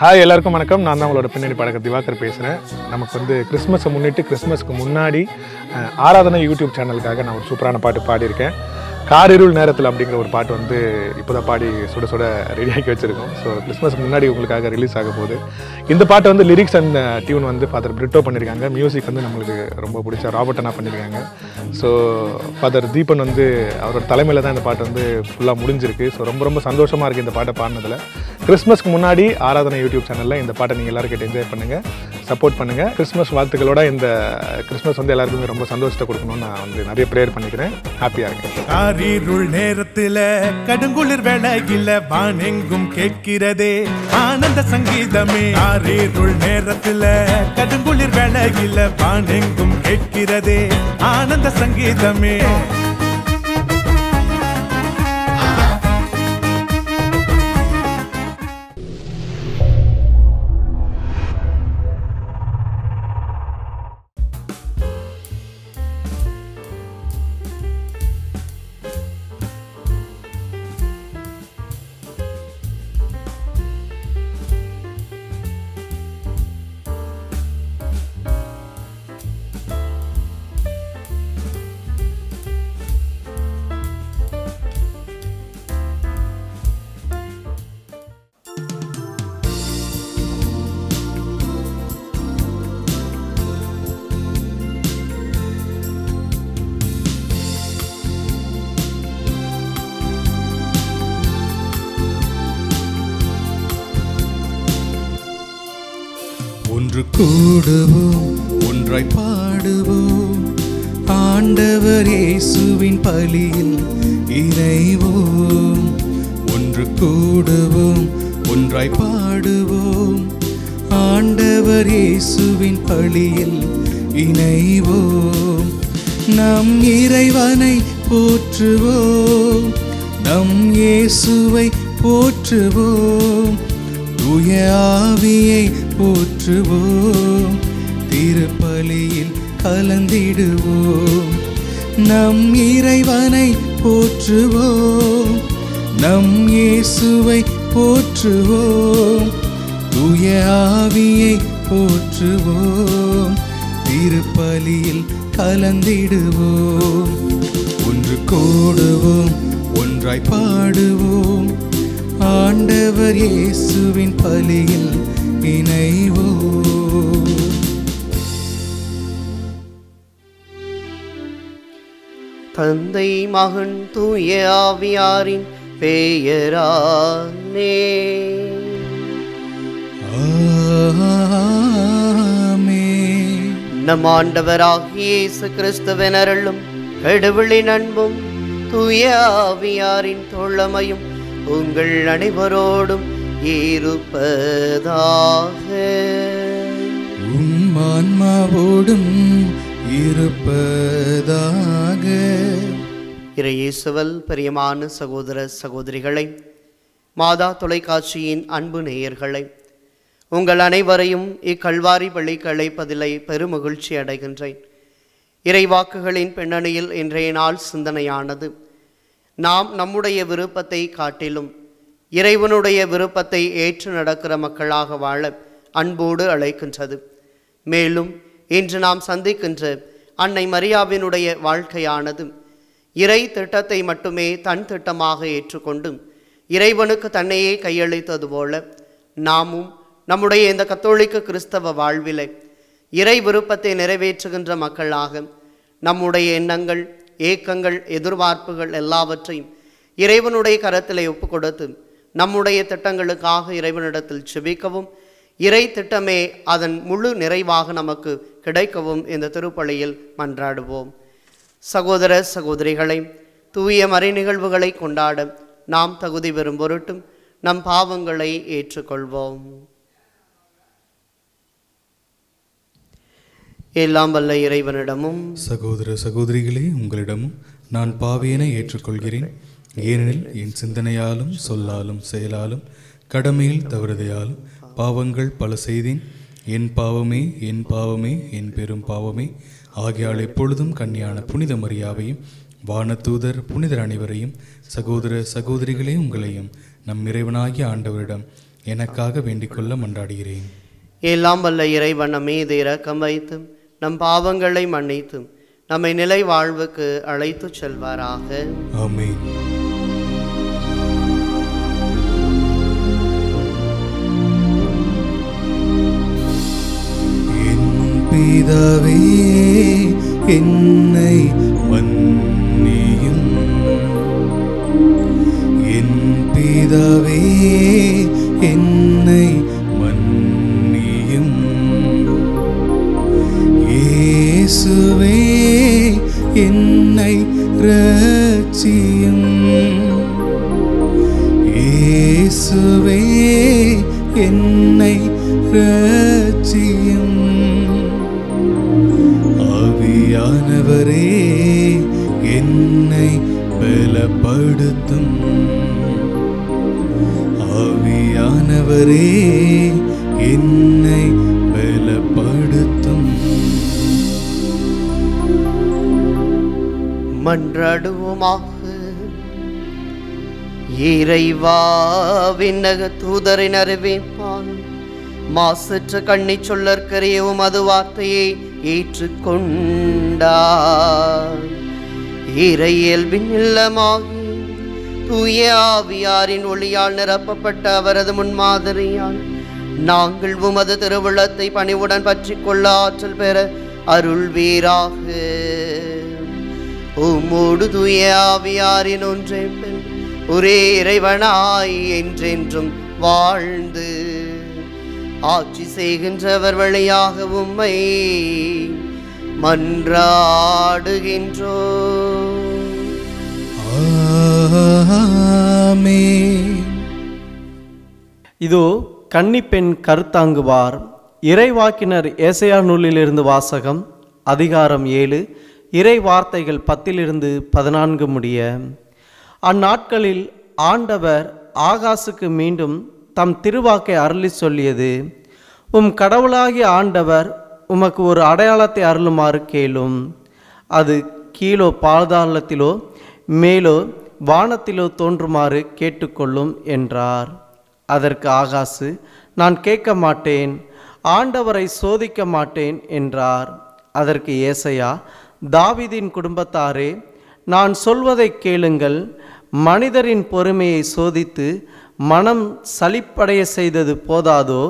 Hi எல்லாருக்கும் வணக்கம். நான் தான் உங்களோட பின்னணி பாடகர் திவாகர் பேசுகிறேன். நமக்கு வந்து கிறிஸ்மஸை முன்னிட்டு கிறிஸ்மஸ்க்கு முன்னாடி ஆராதனை யூடியூப் சேனலுக்காக நான் ஒரு சூப்பரான பாட்டு பாடியிருக்கேன். காரிருள் நேரத்தில் அப்படிங்கிற ஒரு பாட்டு வந்து இப்போ தான் பாடி சுட சுட ரெடியாக்கி வச்சுருக்கோம். ஸோ கிறிஸ்மஸ்க்கு முன்னாடி உங்களுக்காக ரிலீஸ் ஆக போகுது. இந்த பாட்டு வந்து லிரிக்ஸ் அண்ட் டியூன் வந்து ஃபாதர் பிரிட்டோ பண்ணியிருக்காங்க. மியூசிக் வந்து நம்மளுக்கு ரொம்ப பிடிச்ச ராபர்ட் அண்ணா பண்ணியிருக்காங்க. ஸோ ஃபாதர் தீபன் வந்து அவரோட தலைமையில் தான் இந்த பாட்டு வந்து ஃபுல்லாக முடிஞ்சிருக்கு. ஸோ ரொம்ப ரொம்ப சந்தோஷமாக இருக்குது இந்த பாட்டை பாடினதில். கிறிஸ்மஸ்க்கு முன்னாடி ஆராதனை யூடியூப் சேனலில் இந்த பாட்டை நீங்கள் எல்லாரும் கேட்டு என்ஜாய் பண்ணுங்கள், சப்போர்ட் பண்ணுங்கள். கிறிஸ்மஸ் வாழ்த்துக்களோட இந்த கிறிஸ்மஸ் வந்து எல்லாருக்குமே ரொம்ப சந்தோஷத்தை கொடுக்கணும்னு நான் வந்து நிறைய ப்ரேயர் பண்ணிக்கிறேன். ஹாப்பியாக இருக்கேன். காரிருள் நேரத்துல கடுங்குளிர் வேளையில வானெங்கும் கேட்கிறதே ஆனந்த சங்கீதமே. காரிருள் நேரத்துல கடுங்குளிர் வேளையில வானெங்கும் கேட்கிறதே ஆனந்த சங்கீதமே. ஒன்று கூடுவோம், ஒன்றாய் பாடுவோம், ஆண்டவர் இயேசுவின் பலியில் இணைவோம். ஒன்று கூடுவோம், ஒன்றாய் பாடுவோம், ஆண்டவர் இயேசுவின் பலியில் இணைவோம். நம் இறைவனை போற்றுவோம், நம் இயேசுவை போற்றுவோம், தூய ஆவியை போற்றுவோம், திருப்பலியில் கலந்திடுவோம். நம் இறைவனை போற்றுவோம், நம் இயேசுவை போற்றுவோம், தூய ஆவியை போற்றுவோம், திருப்பலியில் கலந்திடுவோம். ஒன்று கூடுவோம், ஒன்றாய் பாடுவோம், ஆண்டவர் இயேசுவின் பலியில் இணைவோம். தந்தை மகன் தூய ஆவியாரின் பெயராலே ஆமென். நம் ஆண்டவராகிய இயேசு கிறிஸ்துவின் அருளும் கடவுளின் அன்பும் தூய ஆவியாரின் தோழமையும் உங்கள் அனைவரோடும் இருப்பதாக. உம் ஆன்மாவோடும் இருப்பதாக. இறையேசுவில் பிரியமான சகோதர சகோதரிகளை, மாதா தொலைக்காட்சியின் அன்பு நேயர்களை, உங்கள் அனைவரையும் இக்கல்வாரி பள்ளிக்கு அழைப்பதிலே பெருமகிழ்ச்சி அடைகின்றேன். இறைவாக்குகளின் பின்னணியில் இன்றைய நாள் சிந்தனையானது நாம் நம்முடைய விருப்பத்தை காட்டிலும் இறைவனுடைய விருப்பத்தை ஏற்று நடக்கிற மக்களாக வாழ அன்போடு அழைக்கின்றது. மேலும் இன்று நாம் சந்திக்கின்ற அன்னை மரியாவினுடைய வாழ்க்கையானது இறை திட்டத்தை மட்டுமே தன் திட்டமாக ஏற்றுக்கொண்டு இறைவனுக்கு தன்னையே கையளித்தது போல நாமும் நம்முடைய இந்த கத்தோலிக்க கிறிஸ்தவ வாழ்விலே இறை விருப்பத்தை நிறைவேற்றுகின்ற மக்களாக நம்முடைய எண்ணங்கள், ஏக்கங்கள், எதிர்பார்ப்புகள் எல்லாவற்றையும் இறைவனுடைய கரத்திலே ஒப்பு கொடுத்து நம்முடைய திட்டங்களுக்காக இறைவனிடத்தில் செபிக்கவும், இறை திட்டமே அதன் முழு நிறைவாக நமக்கு கிடைக்கவும் இந்த திருப்பலியில் மன்றாடுவோம். சகோதர சகோதரிகளை, தூய மறை நிகழ்வுகளை கொண்டாட நாம் தகுதி பெறும் பொருட்டும் நம் பாவங்களை ஏற்றுக்கொள்வோம். எல்லாம் வல்ல இறைவனிடமும் சகோதர சகோதரிகளே, உங்களிடமும் நான் பாவியனை ஏற்றுக்கொள்கிறேன். ஏனெனில் என் சிந்தனையாலும் சொல்லாலும் செயலாலும் கடமையில் தவறுதையாலும் பாவங்கள் பல செய்தேன். என் பாவமே, என் பாவமே, என் பெரும் பாவமே. ஆகையால் எப்பொழுதும் கன்னியான புனித மரியாவையும் வானதூதர் புனிதர் அனைவரையும், சகோதர சகோதரிகளே உங்களையும் நம் இறைவனாகிய ஆண்டவரிடம் எனக்காக வேண்டிக்கொள்ள மன்றாடுகிறேன். எல்லாம் வல்ல இறைவன் நம் மீது இரக்கம் வைத்தும் நம் பாவங்களை மன்னித்தும் நம்மை நிலை வாழ்வுக்கு அழைத்துச் செல்வாராக. ஆமென். என் பிதாவே, என்னை மன்னியும். என் பிதாவே, என்னை மன்னியும். இயேசுவே, என்னை இரட்சியும். இயேசுவே, என்னை இரட்சியும். ஆவியானவரே, என்னை பலப்படுத்தும். ஆவியானவரே, என்னை பலப்படுத்தும். மன்றாடுவோமாக. இறைவா, விண்ணக தூதரின் அறிவிப்பால் மாசற்ற கண்ணி சொல்லற்கரிய உமது வார்த்தையை ஏற்றுக்கொண்டார். இறையியல்பின் இல்லமாகி தூய ஆவியாரின் ஒளியால் நிரப்பப்பட்ட அவரது முன்மாதிரியால் நாங்கள் உமது திருவுள்ளத்தை பணிவுடன் பற்றி கொள்ள ஆற்றல் பெற அருள்வீராக. உம்மோடு தூய ஆவியாரின் ஒன்றே பெண் ஒரே இறைவனாய் என்றென்றும் வாழ்ந்து ஆட்சி செய்கின்றவர் வழியாக உம்மை மன்றாடுகின்றோம். ஆமென். இதோ கன்னிப்பெண் கருத்தாங்குவார். இறைவாக்கினர் ஏசாயா நூலிலிருந்து வாசகம். அதிகாரம் 7, இறை வார்த்தைகள் 10-14 முடிய. அந்நாட்களில் ஆண்டவர் ஆகாசுக்கு மீண்டும் தம் திருவாக்கை அருளி சொல்லியது: உம் கடவுளாகிய ஆண்டவர் உமக்கு ஒரு அடையாளத்தை அருளுமாறு கேளும். அது கீழோ பாதாளத்திலோ மேலோ வானத்திலோ தோன்றுமாறு கேட்டுக்கொள்ளும் என்றார். அதற்கு ஆகாசு, நான் கேட்க மாட்டேன், ஆண்டவரை சோதிக்க மாட்டேன் என்றார். அதற்கு ஏசாயா, தாவீதின் குடும்பத்தாரே, நான் சொல்வதை கேளுங்கள். மனிதரின் பொறுமையை சோதித்து மனம் சலிப்படைய செய்தது போதாதோ,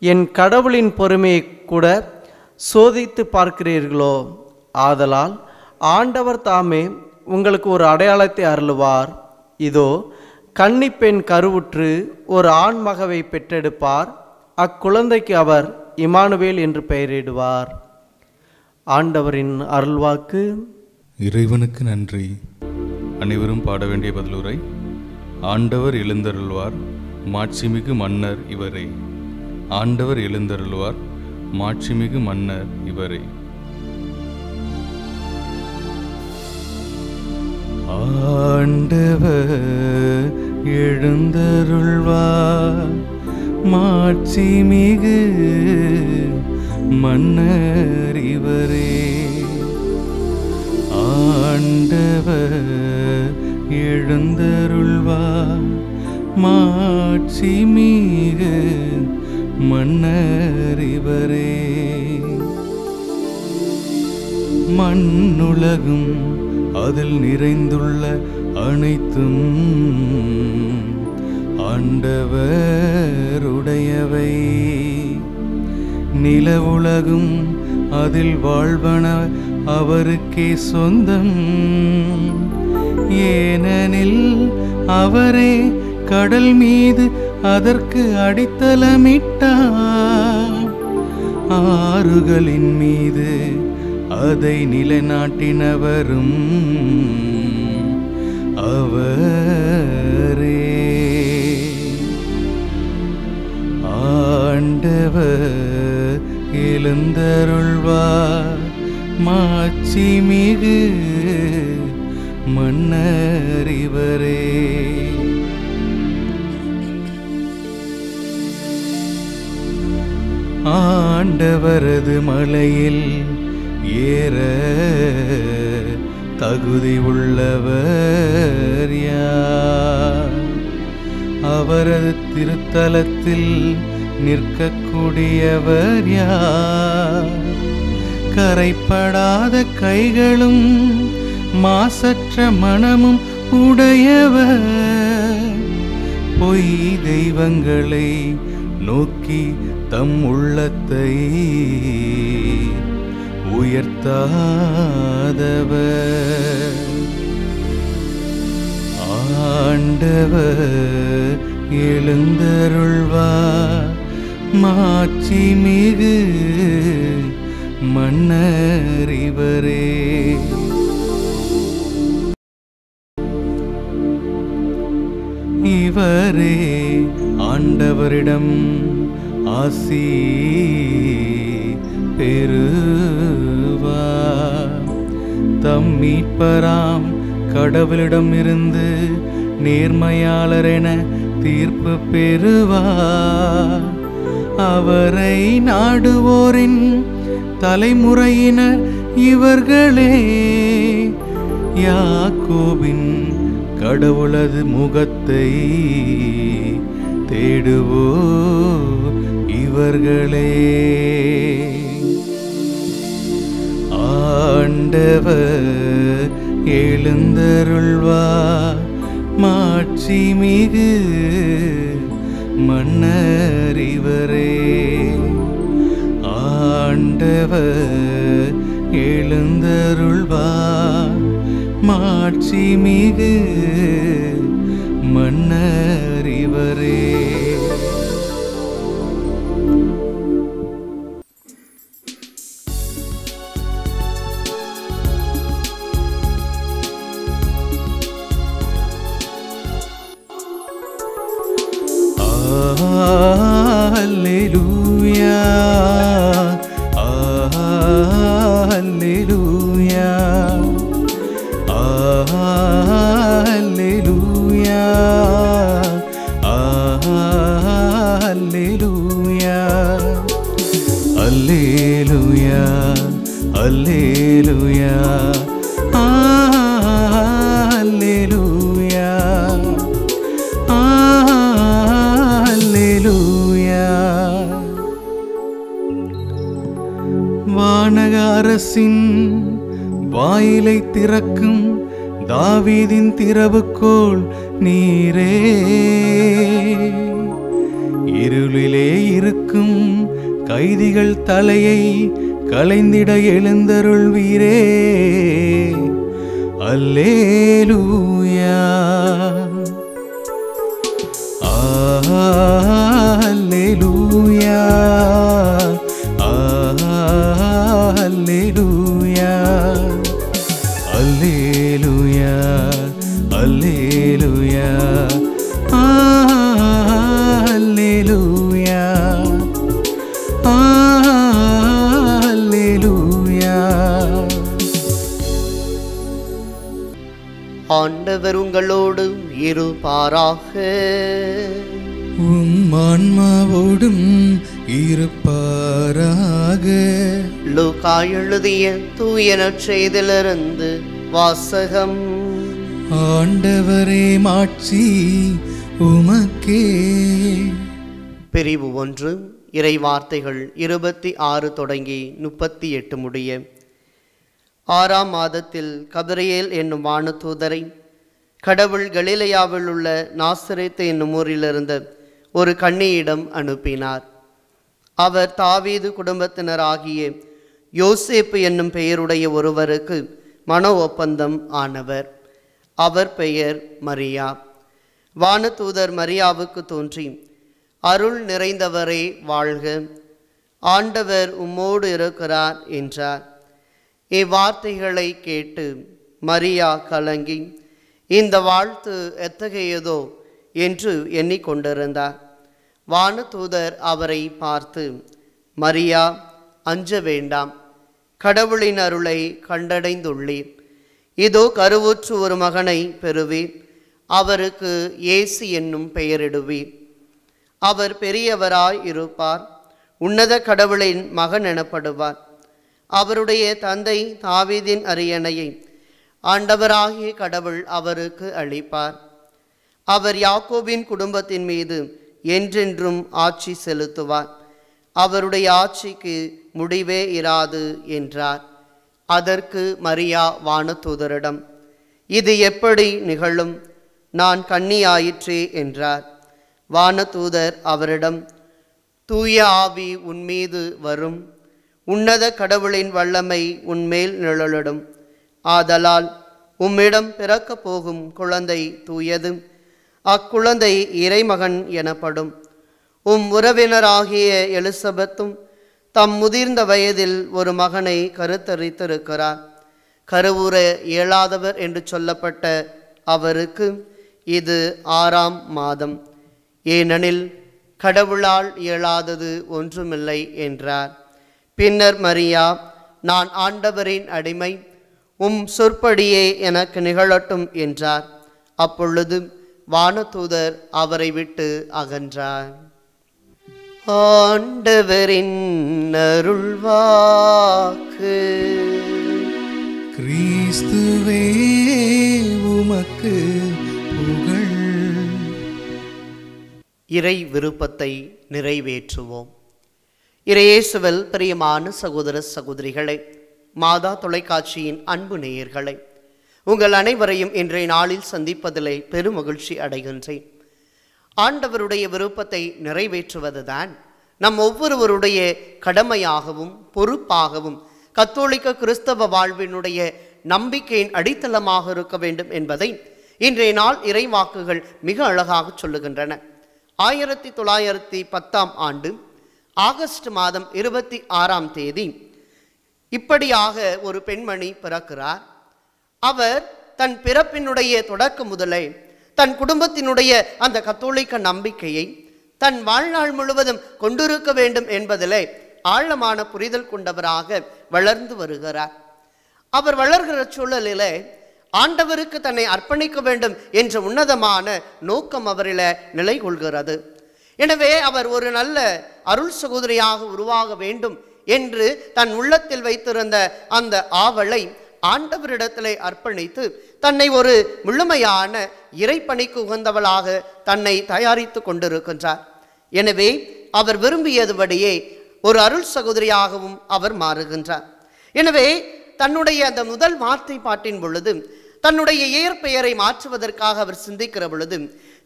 என் கடவுளின் பொறுமையை கூட சோதித்து பார்க்கிறீர்களோ? ஆதலால் ஆண்டவர் தாமே உங்களுக்கு ஒரு அடையாளத்தை அருளுவார். இதோ கன்னிப்பெண் கருவுற்று ஒரு ஆண்மகவை பெற்றெடுப்பார். அக்குழந்தைக்கு அவர் இமானுவேல் என்று பெயரிடுவார். ஆண்டவரின் அருள்வாக்கு. இறைவனுக்கு நன்றி. அனைவரும் பாட வேண்டிய பதிலுரை. ஆண்டவர் எழுந்தருள்வார், மாட்சிமிகு மன்னர் இவரே. ஆண்டவர் எழுந்தருள்வார், மாட்சிமிகு மன்னர் இவரே. ஆண்டவர் எழுந்தருள்வார், மாட்சிமிகு மன்னர் இவரே. ஆண்டவர் எழுந்தருள்வார், மாட்சிமிகு மன்னர் இவரே. மண்ணுலகும் அதில் நிறைந்துள்ள அனைத்தும் ஆண்டவருடையவை. நிலவுலகும் அதில் வாழ்வன அவருக்கே சொந்தம். ஏனெனில் அவரே கடல் மீது அதற்கு அடித்தளமிட்டார். ஆறுகளின் மீது அதை நிலைநாட்டினவரும் அவரே. ஆண்டவர் எழுந்தருள்வார், மாட்சிமிகு மன்னர் இவரே. ஆண்டவரது மலையில் ஏற தகுதி உள்ளவர் யார்? அவரது திருத்தலத்தில் நிற்கக்கூடியவர் யார்? கரைப்படாத கைகளும் மாசற்ற மனமும் உடையவர், பொய் தெய்வங்களை நோக்கி தம் உள்ளத்தை உயர்த்தாதவர். ஆண்டவர் எழுந்தருள்வார், மாட்சி மிகு மன்னரிவரே. இவரே ஆண்டவரிடம் ஆசி பெறுவார். தம் மீட்பராம் கடவுளிடம் இருந்து நேர்மையாளரென தீர்ப்பு பெறுவார். அவரை நாடுவோரின் தலைமுறையினர் இவர்களே. யாக்கோபின் கடவுளது முகத்தை தேடுவோ இவர்களே. ஆண்டவர் எழுந்தருள்வார், மாட்சி மிகு மன்னரிவரே. ஆண்டவர் எழுந்தருள்வார், மாட்சி மிகு மன்னரிவரே. Alleluia, Alleluia, Alleluia, Alleluia, Alleluia, Alleluia, Alleluia, Alleluia. வானக அரசின் வாயிலை திறக்கும் தாவீதின் திறவுகோல் நீரே. இருளிலே இருக்கும் கைதிகள் தலையை களைந்திட எழுந்தருள்வீரே. அல்லேலூயா, அல்லேலூயா, அல்லேலூயா, அல்லேலூயா, அல்லேலூயா, அல்லேலூயா, அல்லேலூயா. ஆண்டவர் உங்களோடு இருப்பாராக. உம் ஆன்மாவோடும் இருப்பாராக. லூக்கா எழுதிய தூய நற்செய்தியிலிருந்து வாசகம். ஆண்டவரே மாட்சி உமக்கே. பிரிவு 1, இறை வார்த்தைகள் 26 தொடங்கி 38 முடிய. 6ஆம் மாதத்தில் கபிரியேல் என்னும் வானதூதரை கடவுள் கலிலேயாவில் உள்ள நாசரேத்து என்னும் ஊரிலிருந்த ஒரு கன்னியிடம் அனுப்பினார். அவர் தாவீது குடும்பத்தினராகிய யோசேப்பு என்னும் பெயருடைய ஒருவருக்கு மன ஒப்பந்தம் ஆனவர். அவர் பெயர் மரியா. வானதூதர் மரியாவுக்கு தோன்றி, அருள் நிறைந்தவரே வாழ்க, ஆண்டவர் உம்மோடு இருக்கிறார் என்றார். இவ்வார்த்தைகளை கேட்டு மரியா கலங்கி, இந்த வாழ்த்து எத்தகையதோ என்று எண்ணிக்கொண்டிருந்தார். வானதூதர் அவரை பார்த்து, மரியா, அஞ்ச வேண்டாம், கடவுளின் அருளை கண்டடைந்துள்ளீர். இதோ கருவுற்று ஒரு மகனை பெறுவீர், அவருக்கு இயேசு என்னும் பெயரிடுவீர். அவர் பெரியவராய் இருப்பார், உன்னத கடவுளின் மகன் எனப்படுவார். அவருடைய தந்தை தாவீதின் அரியணையை ஆண்டவராகிய கடவுள் அவருக்கு அளிப்பார். அவர் யாக்கோபின் குடும்பத்தின் மீது என்றென்றும் ஆட்சி செலுத்துவார். அவருடைய ஆட்சிக்கு முடிவே இராது என்றார். அதற்கு மரியா வானதூதரிடம், இது எப்படி நிகழும்? நான் கன்னியாயிற்றே என்றார். வானதூதர் அவரிடம், தூய ஆவி உன்மீது வரும், உன்னத கடவுளின் வல்லமை உன்மேல் நிழலிடும். ஆதலால் உம்மிடம் பிறக்கப் போகும் குழந்தை தூயது, அக்குழந்தை இறைமகன் எனப்படும். உம் உறவினராகிய எலிசபெத்தும் தம் முதிர்ந்த வயதில் ஒரு மகனை கருத்தரித்திருக்கிறார். கருவுற இயலாதவர் என்று சொல்லப்பட்ட அவருக்கு இது 6ஆம் மாதம். ஏனெனில் கடவுளால் இயலாதது ஒன்றுமில்லை என்றார். பின்னர் மரியா, நான் ஆண்டவரின் அடிமை, உம் சொற்படியே எனக்கு நிகழட்டும் என்றார். அப்பொழுது வானதூதர் அவரை விட்டு அகன்றார். ஆண்டவரின் அருள்வாக்கு. கிறிஸ்துவே உமக்கு புகழ். இறை விருப்பத்தை நிறைவேற்றுவோம். இறையேசுவில் பிரியமான சகோதர சகோதரிகளே, மாதா தொலைக்காட்சியின் அன்பு நேயர்களே, உங்கள் அனைவரையும் இன்றைய நாளில் சந்திப்பதிலே பெருமகிழ்ச்சி அடைகின்றேன். ஆண்டவருடைய விருப்பத்தை நிறைவேற்றுவதுதான் நம் ஒவ்வொருவருடைய கடமையாகவும் பொறுப்பாகவும் கத்தோலிக்க கிறிஸ்தவ வாழ்வினுடைய நம்பிக்கையின் அடித்தளமாக இருக்க வேண்டும் என்பதை இன்றைய நாள் இறைவாக்குகள் மிக அழகாக சொல்லுகின்றன. 1910ஆம் ஆண்டு ஆகஸ்ட் மாதம் 26ஆம் தேதி இப்படியாக ஒரு பெண்மணி பிறக்கிறார். அவர் தன் பிறப்பினுடைய தொடக்க முதலே தன் குடும்பத்தினுடைய அந்த கத்தோலிக்க நம்பிக்கையை தன் வாழ்நாள் முழுவதும் கொண்டிருக்க வேண்டும் என்பதிலே ஆழமான புரிதல் கொண்டவராக வளர்ந்து வருகிறார். அவர் வளர்கிற சூழலிலே ஆண்டவருக்கு தன்னை அர்ப்பணிக்க வேண்டும் என்ற உன்னதமான நோக்கம் அவரில் நிலை கொள்கிறது. எனவே அவர் ஒரு நல்ல அருள் சகோதரியாக உருவாக வேண்டும் என்று தன் உள்ளத்தில் வைத்திருந்த அந்த ஆவலை ஆண்டவரிடத்திலே அர்ப்பணித்து தன்னை ஒரு முழுமையான இறைப்பணிக்கு உகந்தவளாக தன்னை தயாரித்து கொண்டிருக்கின்றார். எனவே அவர் விரும்பியதுபடியே ஒரு அருள் சகோதரியாகவும் அவர் மாறுகின்றார். எனவே தன்னுடைய அந்த முதல் வார்த்தை பாட்டின் பொழுது தன்னுடைய இயற்பெயரை மாற்றுவதற்காக அவர் சிந்திக்கிற பொழுது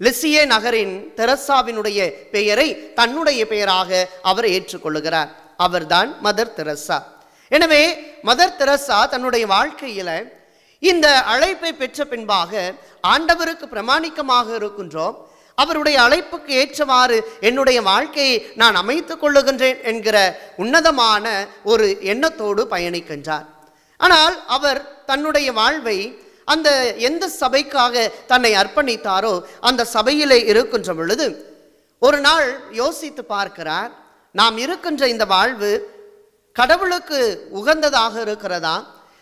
லிசியே நகரின் தெரசாவினுடைய பெயரை தன்னுடைய பெயராக அவர் ஏற்றுக்கொள்ளுகிறார். அவர்தான் மதர் தெரசா. எனவே மதர் தெரசா தன்னுடைய வாழ்க்கையில இந்த அழைப்பை பெற்ற பின்பாக ஆண்டவருக்கு பிரமாணிக்கமாக இருக்கின்றோம், அவருடைய அழைப்புக்கு ஏற்றவாறு என்னுடைய வாழ்க்கையை நான் அமைத்துக் கொள்ளுகின்றேன் என்கிற உன்னதமான ஒரு எண்ணத்தோடு பயணிக்கின்றார். ஆனால் அவர் தன்னுடைய வாழ்வை அந்த எந்த சபைக்காக தன்னை அர்ப்பணித்தாரோ அந்த சபையிலே இருக்கின்ற பொழுது ஒரு நாள் யோசித்து பார்க்கிறார், நாம் இருக்கின்ற இந்த வாழ்வு கடவுளுக்கு உகந்ததாக இருக்கிறதா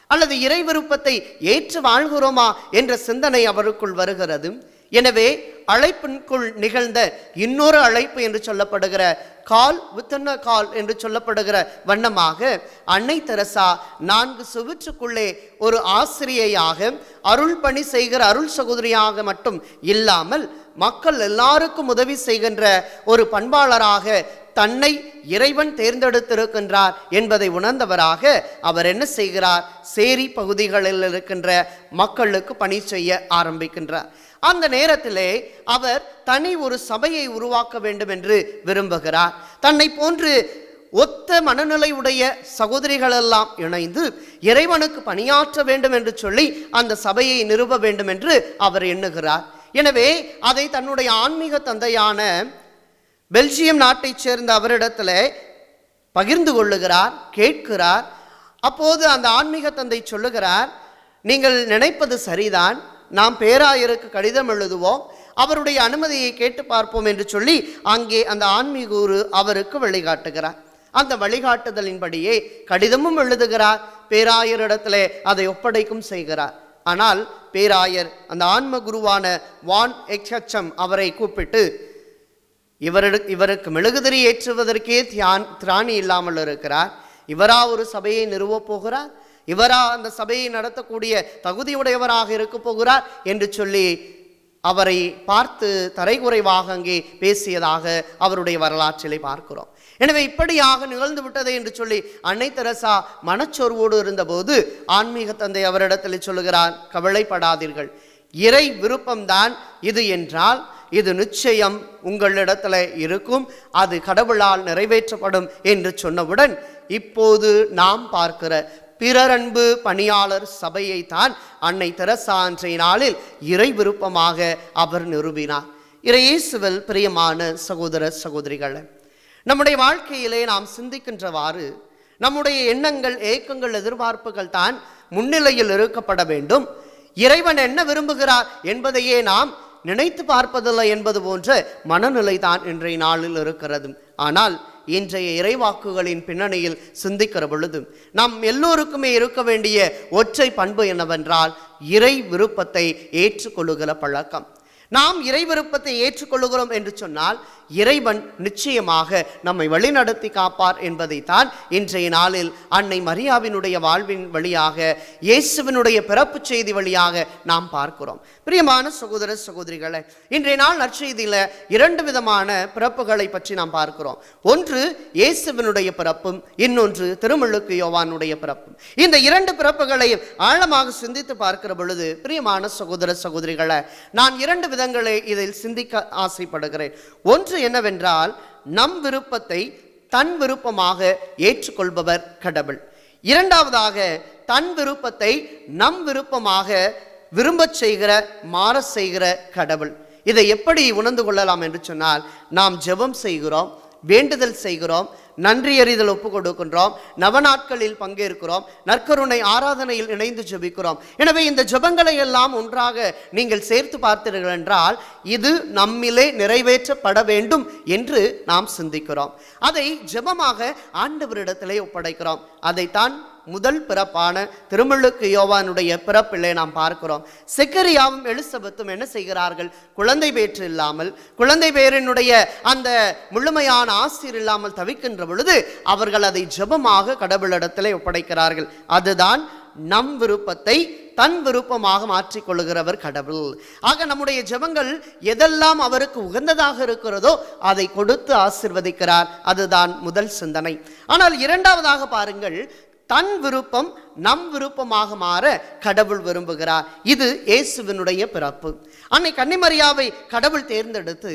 அல்லது இறை விருப்பத்தை ஏற்று வாழ்கிறோமா என்ற சிந்தனை அவருக்குள் வருகிறது. எனவே அழைப்பிற்குள் நிகழ்ந்த இன்னொரு அழைப்பு என்று சொல்லப்படுகிற கால் வித்தன கால் என்று சொல்லப்படுகிற வண்ணமாக அன்னை தெரசா 4 சுவற்றுக்குள்ளே ஒரு ஆசிரியையாக அருள் பணி செய்கிற அருள் சகோதரியாக மட்டும் இல்லாமல் மக்கள் எல்லாருக்கும் உதவி செய்கின்ற ஒரு பண்பாளராக தன்னை இறைவன் தேர்ந்தெடுத்திருக்கின்றார் என்பதை உணர்ந்தவராக அவர் என்ன செய்கிறார், சேரி பகுதிகளில் இருக்கின்ற மக்களுக்கு பணி செய்ய ஆரம்பிக்கின்றார். அந்த நேரத்திலே அவர் தனி ஒரு சபையை உருவாக்க வேண்டும் என்று விரும்புகிறார். தன்னை போன்று ஒத்த மனநிலை உடைய சகோதரிகள் எல்லாம் இணைந்து இறைவனுக்கு பணியாற்ற வேண்டும் என்று சொல்லி அந்த சபையை நிறுவ வேண்டும் என்று அவர் எண்ணுகிறார். எனவே அதை தன்னுடைய ஆன்மீக தந்தையான பெல்ஜியம் நாட்டைச் சேர்ந்த அவரிடத்தில் பகிர்ந்து கொள்ளுகிறார், கேட்கிறார். அப்போது அந்த ஆன்மீக தந்தை சொல்லுகிறார், நீங்கள் நினைப்பது சரிதான், நாம் பேராயருக்கு கடிதம் எழுதுவோம், அவருடைய அனுமதியை கேட்டு பார்ப்போம் என்று சொல்லி அங்கே அந்த ஆன்மீக குரு அவருக்கு வழிகாட்டுகிறார். அந்த வழிகாட்டுதலின்படியே கடிதமும் எழுதுகிறார், பேராயரிடத்திலே அதை ஒப்படைக்கும் செய்கிறார். ஆனால் பேராயர் அந்த ஆன்ம குருவான வான் எக்ஸம் அவரை கூப்பிட்டு இவருக்கு மெழுகுதிரி ஏற்றுவதற்கே திராணி இல்லாமல் இருக்கிறார், இவரா ஒரு சபையை நிறுவப் போகிறார், இவரா அந்த சபையை நடத்தக்கூடிய தகுதியுடையவராக இருக்க போகிறார் என்று சொல்லி அவரை பார்த்து தரைகுறைவாக அங்கே பேசியதாக அவருடைய வரலாற்றிலே பார்க்கிறோம். எனவே இப்படியாக நிகழ்ந்து விட்டது என்று சொல்லி அன்னை தெரசா மனச்சோர்வோடு இருந்தபோது ஆன்மீக தந்தை அவரிடத்தில் சொல்லுகிறார், கவலைப்படாதீர்கள், இறை விருப்பம்தான் இது என்றால் இது நிச்சயம் உங்களிடத்துல இருக்கும், அது கடவுளால் நிறைவேற்றப்படும் என்று சொன்னவுடன் இப்போது நாம் பார்க்கிற பிறரன்பு பணியாளர் சபையை தான் அன்னை தெரசா அன்றைய நாளில் இறை விருப்பமாக அவர் நிறுவினார். இயேசுவில் பிரியமான சகோதர சகோதரிகளே, நம்முடைய வாழ்க்கையிலே நாம் சிந்திக்கின்றவாறு நம்முடைய எண்ணங்கள், ஏக்கங்கள், எதிர்பார்ப்புகள் தான் முன்னிலையில் இருக்கப்பட வேண்டும். இறைவன் என்ன விரும்புகிறார் என்பதையே நாம் நினைத்து பார்ப்பதில்லை என்பது போன்ற மனநிலை தான் இன்றைய நாளில் இருக்கிறது. ஆனால் இன்றைய இறைவாக்குகளின் பின்னணியில் சிந்திக்கிற பொழுது நாம் எல்லோருக்குமே இருக்க வேண்டிய ஒற்றை பண்பு என்னவென்றால் இறை விருப்பத்தை ஏற்றுக்கொள்ளுகிற பழக்கம். நாம் இறை விருப்பத்தை ஏற்றுக்கொள்ளுகிறோம் என்று சொன்னால் இறைவன் நிச்சயமாக நம்மை வழிநடத்தி காப்பார் என்பதைத்தான் இன்றைய நாளில் அன்னை மரியாவினுடைய வாழ்வின் வழியாக, இயேசுவினுடைய பிறப்பு செய்தி வழியாக நாம் பார்க்கிறோம். பிரியமான சகோதர சகோதரிகளே, இன்றைய நாள் நற்செய்தியில 2 விதமான பிறப்புகளை பற்றி நாம் பார்க்கிறோம். ஒன்று இயேசுவினுடைய பிறப்பும், இன்னொன்று திருமுழுக்கு யோவானுடைய பிறப்பும். இந்த 2 பிறப்புகளையும் ஆழமாக சிந்தித்து பார்க்கிற பொழுது பிரியமான சகோதர சகோதரிகளே, நான் 2 விதங்களை இதில் சிந்திக்க ஆசைப்படுகிறேன். ஒன்று என்னவென்றால், நம் விருப்பத்தை தன் விருப்பமாக ஏற்றுக்கொள்பவர் கடவுள். இரண்டாவதாக, தன் விருப்பத்தை நம் விருப்பமாக விரும்பச் செய்கிற, மாற செய்கிற கடவுள். இதை எப்படி உணர்ந்து கொள்ளலாம் என்று சொன்னால், நாம் ஜெபம் செய்கிறோம், வேண்டுதல் செய்கிறோம், நன்றியறிதல் ஒப்பு கொடுக்கின்றோம், நவநாட்களில் பங்கேற்கிறோம், நற்கருணை ஆராதனையில் இணைந்து ஜெபிக்கிறோம். எனவே இந்த ஜெபங்களை எல்லாம் ஒன்றாக நீங்கள் சேர்த்து பார்த்தீர்கள் என்றால் இது நம்மிலே நிறைவேற்றப்பட வேண்டும் என்று நாம் சிந்திக்கிறோம். அதை ஜெபமாக ஆண்டவரிடத்திலே ஒப்படைக்கிறோம். அதைத்தான் முதல் பிறப்பான திருமுழுக்கு யோவானுடைய பிறப்பிலே நாம் பார்க்கிறோம். செக்கரியாவும் எலிசபெத்தும் என்ன செய்கிறார்கள்? குழந்தை பேற்று இல்லாமல், குழந்தை பேரினுடைய அந்த முழுமையான ஆசீர் இல்லாமல் தவிக்கின்ற பொழுது அவர்கள் அதை ஜெபமாக கடவுளிடத்திலே ஒப்படைக்கிறார்கள். அதுதான் நம் விருப்பத்தை தன் விருப்பமாக மாற்றிக்கொள்ளுகிறவர் கடவுள். ஆக நம்முடைய ஜெபங்கள் எதெல்லாம் அவருக்கு உகந்ததாக இருக்கிறதோ அதை கொடுத்து ஆசீர்வதிக்கிறார். அதுதான் முதல் சிந்தனை. ஆனால் இரண்டாவதாக பாருங்கள், தன் விருப்பம் நம் விருப்பமாக மாற கடவுள் விரும்புகிறார். இது இயேசுவினுடைய பிறப்பு. அன்னை கன்னிமரியாவை கடவுள் தேர்ந்தெடுத்து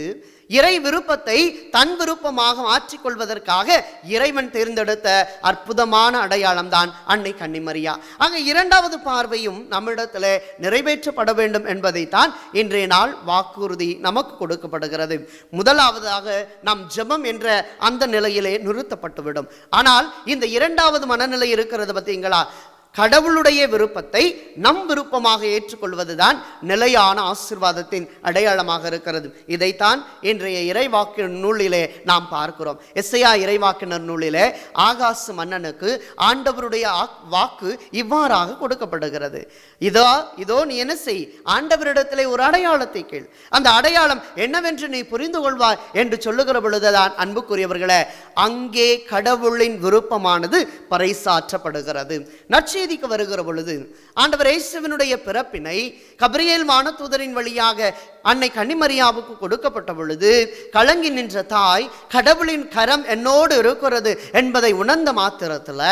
இறை விருப்பத்தை தன் விருப்பமாக மாற்றிக்கொள்வதற்காக இறைவன் தேர்ந்தெடுத்த அற்புதமான அடையாளம் தான் அன்னை கன்னிமரியா. ஆக இரண்டாவது பார்வையும் நம்மிடத்தில் நிறைவேற்றப்பட வேண்டும் என்பதைத்தான் இன்றைய நாள் வாக்குறுதி நமக்கு கொடுக்கப்படுகிறது. முதலாவதாக நம் ஜெபம் என்ற அந்த நிலையிலே நிறுத்தப்பட்டுவிடும். ஆனால் இந்த இரண்டாவது மனநிலை இருக்கிறது பார்த்தீங்களா? கடவுளுடைய விருப்பத்தை நம் விருப்பமாக ஏற்றுக்கொள்வதுதான் நிலையான ஆசீர்வாதத்தின் அடையாளமாக இருக்கிறது. இதைத்தான் இன்றைய இறைவாக்கு நூலிலே நாம் பார்க்கிறோம். எசையா இறைவாக்கினர் நூலிலே ஆகாசு மன்னனுக்கு ஆண்டவருடைய வாக்கு இவ்வாறாக கொடுக்கப்படுகிறது. இதோ நீ என்ன செய், ஆண்டவரிடத்திலே ஒரு அடையாளத்தை கேள், அந்த அடையாளம் என்னவென்று நீ புரிந்து கொள்வாய் என்று சொல்லுகிற பொழுதுதான் அன்புக்குரியவர்களே அங்கே கடவுளின் விருப்பமானது பறைசாற்றப்படுகிறது. நற்செய்திக்கு வருகிற பொழுது ஆண்டவர் இயேசுவினுடைய பிறப்பினை கபிரியேல் வானதூதரின் வழியாக அன்னை கன்னிமரியாவுக்கு கொடுக்கப்பட்ட பொழுது கலங்கி நின்ற தாய் கடவுளின் கரம் என்னோடு இருக்கிறது என்பதை உணர்ந்த மாத்திரத்தில்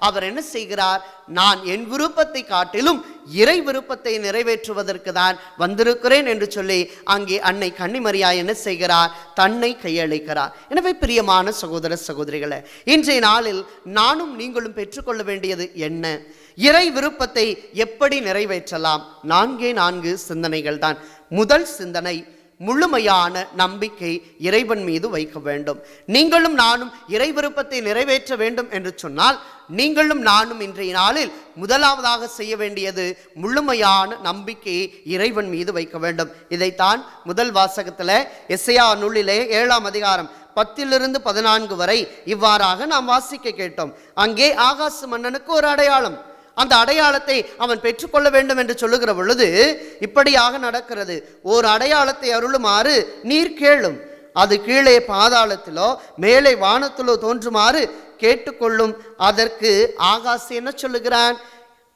அவர் என்ன செய்கிறார்? நான் என் விருப்பத்தை காட்டிலும் இறை விருப்பத்தை நிறைவேற்றுவதற்கு தான் வந்திருக்கிறேன் என்று சொல்லி அங்கே அன்னை கன்னிமரியா என்ன செய்கிறார்? தன்னை கையளிக்கிறார். எனவே பிரியமான சகோதர சகோதரிகளே, இன்றைய நாளில் நானும் நீங்களும் பெற்றுக்கொள்ள வேண்டியது என்ன? இறை விருப்பத்தை எப்படி நிறைவேற்றலாம்? 4 சிந்தனைகள் தான். முதல் சிந்தனை, முழுமையான நம்பிக்கை இறைவன் மீது வைக்க வேண்டும். நீங்களும் நானும் இறை விருப்பத்தை நிறைவேற்ற வேண்டும் என்று சொன்னால் நீங்களும் நானும் இன்றைய நாளில் முதலாவதாக செய்ய வேண்டியது முழுமையான நம்பிக்கையை இறைவன் மீது வைக்க வேண்டும். இதைத்தான் முதல் வாசகத்தில் எசையா நூலிலே 7ஆம் அதிகாரம் 10-14 வரை இவ்வாறாக நாம் வாசிக்க கேட்டோம். அங்கே ஆகாசு மன்னனுக்கு ஒரு அடையாளம், அந்த அடையாளத்தை அவன் பெற்றுக்கொள்ள வேண்டும் என்று சொல்லுகிற பொழுது இப்படியாக நடக்கிறது. ஒரு அடையாளத்தை அருளுமாறு நீர் கேளும், அது கீழே பாதாளத்திலோ மேலே வானத்திலோ தோன்றுமாறு கேட்டுக்கொள்ளும். அதற்கு ஆகாசு என்ன சொல்லுகிறான்?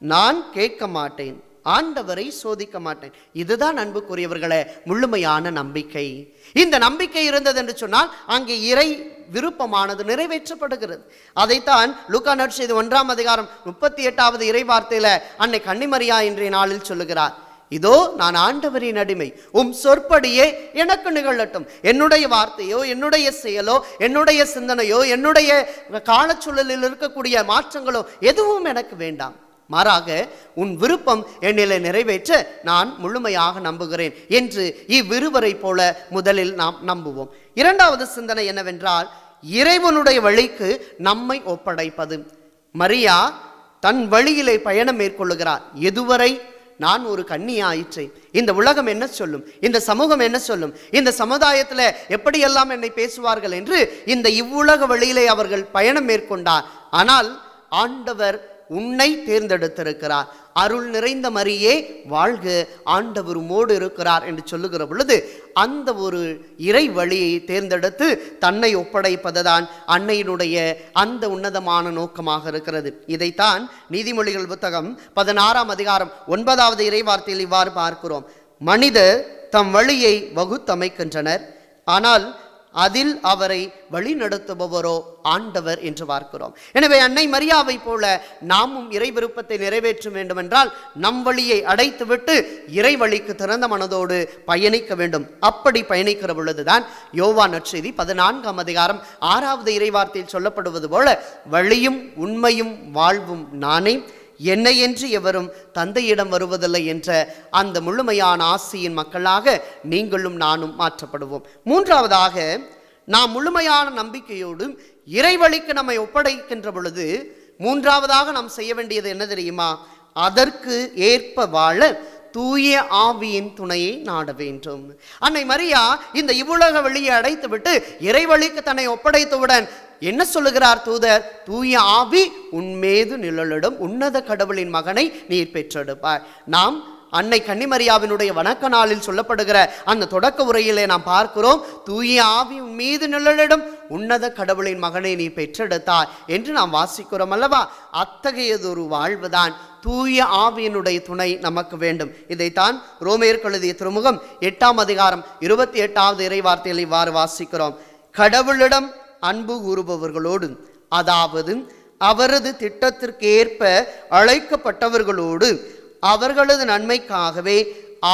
நான் கேட்க மாட்டேன், ஆண்டவரை சோதிக்க மாட்டேன். இதுதான் அன்புக்குரியவர்களே முழுமையான நம்பிக்கை. இந்த நம்பிக்கை இருந்தது என்று சொன்னால் அங்கே இறை விருப்பமானது நிறைவேற்றப்படுகிறது. அதைத்தான் லூக்கா நற்செய்தி 1ஆம் அதிகாரம் 38வது இறை வார்த்தையில அன்னை கன்னிமரியா இன்றைய நாளில் சொல்லுகிறார். இதோ நான் ஆண்டவரின் அடிமை, உம் சொற்படியே எனக்கு நிகழட்டும். என்னுடைய வார்த்தையோ, என்னுடைய செயலோ, என்னுடைய சிந்தனையோ, என்னுடைய காலச்சூழலில் இருக்கக்கூடிய மாற்றங்களோ எதுவும் எனக்கு வேண்டாம். மாறாக உன் விருப்பம் என்னிலே நிறைவேற்ற நான் முழுமையாக நம்புகிறேன் என்று இவ்விருவரை போல முதலில் நாம் நம்புவோம். இரண்டாவது சிந்தனை என்னவென்றால், இறைவனுடைய வழிக்கு நம்மை ஒப்படைப்பது. மரியா தன் வழியிலே பயணம் மேற்கொள்ளுகிறார். எதுவரை? நான் ஒரு கன்னியாயிற்றே, இந்த உலகம் என்ன சொல்லும், இந்த சமூகம் என்ன சொல்லும், இந்த சமுதாயத்தில் எப்படியெல்லாம் என்னை பேசுவார்கள் என்று இந்த இவ்வுலக வழியிலே அவர்கள் பயணம் மேற்கொண்டார். ஆனால் ஆண்டவர் உன்னை தேர்ந்தெடுத்திருக்கிறார். அருள் நிறைந்த மரியே வாழ்க, ஆண்டவர் உம்மோடு இருக்கிறார் என்று சொல்லுகிற பொழுது அந்த ஒரு இறை வழியை தேர்ந்தெடுத்து தன்னை ஒப்படைப்பதுதான் அன்னையினுடைய அந்த உன்னதமான நோக்கமாக இருக்கிறது. இதைத்தான் நீதிமொழிகள் புத்தகம் 16ஆம் அதிகாரம் 9வது இறை வார்த்தையில் இவ்வாறு பார்க்கிறோம். மனிதர் தம் வழியை வகுத்தமைக்கின்றனர், ஆனால் அதில் அவரை வழி நடத்துபவரோ ஆண்டவர் என்று பார்க்கிறோம். எனவே அன்னை மரியாவை போல நாமும் இறை விருப்பத்தை நிறைவேற்ற வேண்டும் என்றால் நம் வழியை அடைத்துவிட்டு இறை வழிக்கு திறந்த மனதோடு பயணிக்க வேண்டும். அப்படி பயணிக்கிற பொழுதுதான் யோவான் நற்செய்தி 14ஆம் அதிகாரம் 6வது இறை வார்த்தையில் சொல்லப்படுவது போல வழியும் உண்மையும் வாழ்வும் நானே, என்னையென்று எவரும் தந்தையிடம் வருவதில்லை என்ற அந்த முழுமையான ஆசியின் மக்களாக நீங்களும் நானும் மாற்றப்படுவோம். மூன்றாவதாக, நாம் முழுமையான நம்பிக்கையோடு இறைவழிக்கு நம்மை ஒப்படைக்கின்ற பொழுது மூன்றாவதாக நாம் செய்ய வேண்டியது என்ன தெரியுமா? அதற்கு ஏற்ப வாழ தூய ஆவியின் துணையை நாட வேண்டும். அன்னை மரியா இந்த இவ்வுலக வழியை அடைத்துவிட்டு இறைவழிக்கு தன்னை ஒப்படைத்தவுடன் என்ன சொல்லுகிறார் தூதர்? தூய ஆவி உன்மீது நிழலிடும், உன்னத கடவுளின் மகனை நீர் பெற்றெடுப்பார். நாம் அன்னை கன்னிமரியாவினுடைய வணக்க நாளில் சொல்லப்படுகிற அந்த தொடக்க உரையிலே நாம் பார்க்கிறோம், தூய ஆவி உன் மீது நிழலிடும், உன்னத கடவுளின் மகனை நீ பெற்றெடுத்தாய் என்று நாம் வாசிக்கிறோம் அல்லவா? அத்தகையதொரு வாழ்வுதான் தூய ஆவியினுடைய துணை நமக்கு வேண்டும். இதைத்தான் ரோமேயருக்கு எழுதிய திருமுகம் 8ஆம் அதிகாரம் 28வது இறை வார்த்தையில் இவ்வாறு வாசிக்கிறோம். கடவுளிடம் அன்பு கூறுபவர்களோடு, அதாவது அவரது திட்டத்திற்கு ஏற்ப அழைக்கப்பட்டவர்களோடு அவர்களது நன்மைக்காகவே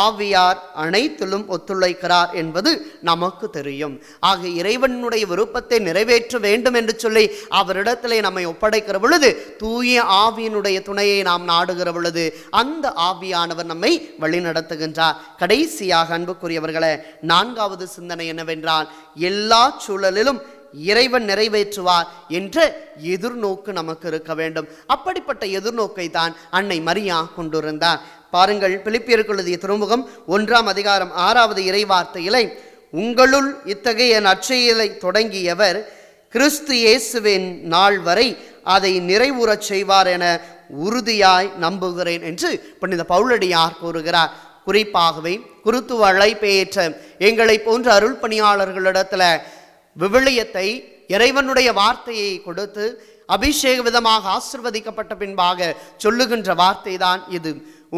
ஆவியார் அனைத்திலும் ஒத்துழைக்கிறார் என்பது நமக்கு தெரியும். ஆக இறைவனுடைய விருப்பத்தை நிறைவேற்ற வேண்டும் என்று சொல்லி அவரிடத்திலே நம்மை ஒப்படைக்கிற பொழுது தூய ஆவியினுடைய துணையை நாம் நாடுகிற பொழுது அந்த ஆவியானவர் நம்மை வழிநடத்துகின்றார். கடைசியாக அன்புக்குரியவர்களே, நான்காவது சிந்தனை என்னவென்றால், எல்லா சூழலிலும் இறைவன் நிறைவேற்றுவார் என்ற எதிர்நோக்கு நமக்கு இருக்க வேண்டும். அப்படிப்பட்ட எதிர்நோக்கை தான் அன்னை மரியா கொண்டிருந்தார். பாருங்கள், பிலிப்பியருக்கு எழுதிய திருமுகம் 1ஆம் அதிகாரம் 6வது இறை வார்த்தையிலே, உங்களுள் இத்தகைய நற்செயலை தொடங்கியவர் கிறிஸ்து இயேசுவின் நாள் வரை அதை நிறைவுறச் செய்வார் என உறுதியாய் நம்புகிறேன் என்று புனித பவுலடியார் கூறுகிறார். குறிப்பாகவே குருத்துவ அழைப்பேற்ற எங்களை போன்ற அருள் பணியாளர்களிடத்துல விவிலியத்தை, இறைவனுடைய வார்த்தையை கொடுத்து அபிஷேக விதமாக ஆசிர்வதிக்கப்பட்ட பின்பாக சொல்லுகின்ற வார்த்தை தான் இது.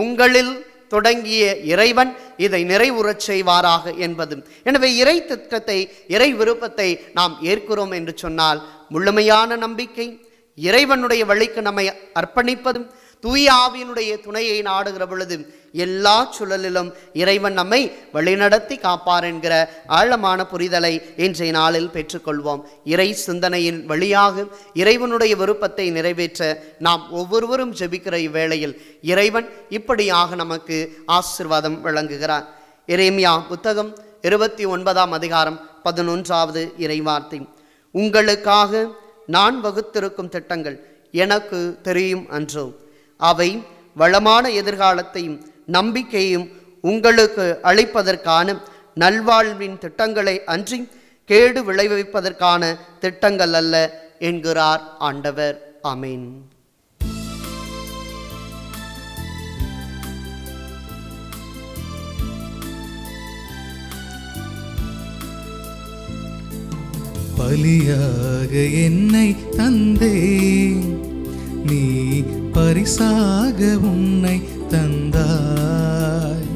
உங்களில் தொடங்கிய இறைவன் இதை நிறைவுறச் செய்வாராக என்பது. எனவே இறை திட்டத்தை, இறை விருப்பத்தை நாம் ஏற்கிறோம் என்று சொன்னால் முழுமையான நம்பிக்கை, இறைவனுடைய வழிக்கு நம்மை அர்ப்பணிப்பதும், தூய ஆவியினுடைய துணையை நாடுகிற பொழுது எல்லா சூழலிலும் இறைவன் நம்மை வழிநடத்தி காப்பார் என்கிற ஆழமான புரிதலை இன்றைய நாளில் பெற்றுக்கொள்வோம். இறை சிந்தனையின் வழியாக இறைவனுடைய விருப்பத்தை நிறைவேற்ற நாம் ஒவ்வொருவரும் ஜெபிக்கிற இவ்வேளையில் இறைவன் இப்படியாக நமக்கு ஆசீர்வாதம் வழங்குகிறார். எரேமியா புத்தகம் 29ஆம் அதிகாரம் 11வது இறைவார்த்தை, உங்களுக்காக நான் வகுத்திருக்கும் திட்டங்கள் எனக்கு தெரியும் அன்றோ, அவை வளமான எதிர்காலத்தையும் நம்பிக்கையும் உங்களுக்கு அளிப்பதற்கான நல்வாழ்வின் திட்டங்களை அன்றி கேடு விளைவிப்பதற்கான திட்டங்கள் அல்ல என்கிறார் ஆண்டவர். ஆமென். பலியாக என்னை தந்தே, நீ பரிசாக உன்னை தந்தாய்.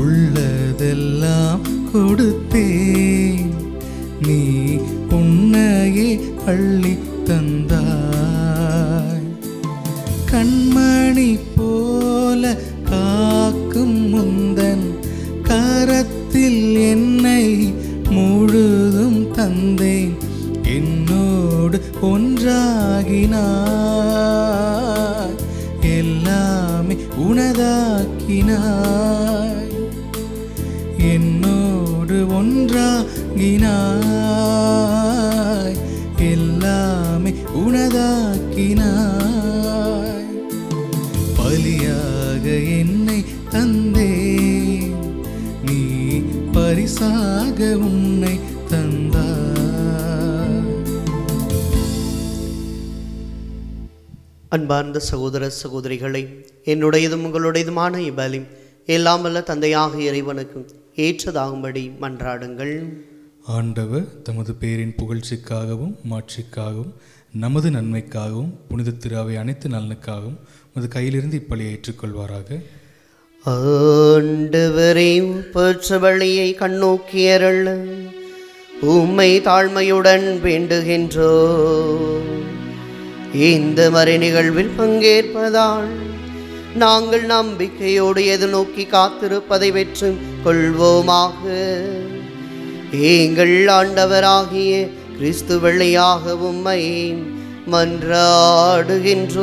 உள்ளதெல்லாம் கொடுத்தேன், நீ உன்னையே அள்ளி தந்தாய். கண்மணி போல காக்கும் முந்தன் கரத்தில் என்னை முழுதும் தந்தேன். என்னோடு ஒன்றாகினாய், எல்லாமே உனதாக்கினாய். என்னோடு ஒன்றாகினாய், எல்லாமே உனதாக்கினாய். பலியாக என்னை தந்தேன், நீ பரிசாக உன்னை தந்தாய். அன்பார்ந்த சகோதர சகோதரிகளை, என்னுடையதும் உங்களுடையதுமான இப்பலி எல்லாம் வல்ல தந்தையாக இறைவனுக்கு ஏற்றதாகும்படி மன்றாடுங்கள். ஆண்டவர் தமது பேரின் புகழ்ச்சிக்காகவும் மாட்சிக்காகவும் நமது நன்மைக்காகவும் புனித திராவை அனைத்து நலனுக்காகவும் உமது கையிலிருந்து இப்பலியை ஏற்றுக்கொள்வாராக. ஆண்டவரே, பெற்ற வழியை கண்ணோக்கியருள் உம்மை தாழ்மையுடன் வேண்டுகின்றோ. இந்த மறை நிகழ்வில் பங்கேற்பதால் நாங்கள் நம்பிக்கையோடு எதிர்நோக்கி காத்திருப்பதை வெற்றி கொள்வோமாக. எங்கள் ஆண்டவராகிய கிறிஸ்து வழியாக உம்மை மன்றாடுகின்றோம்.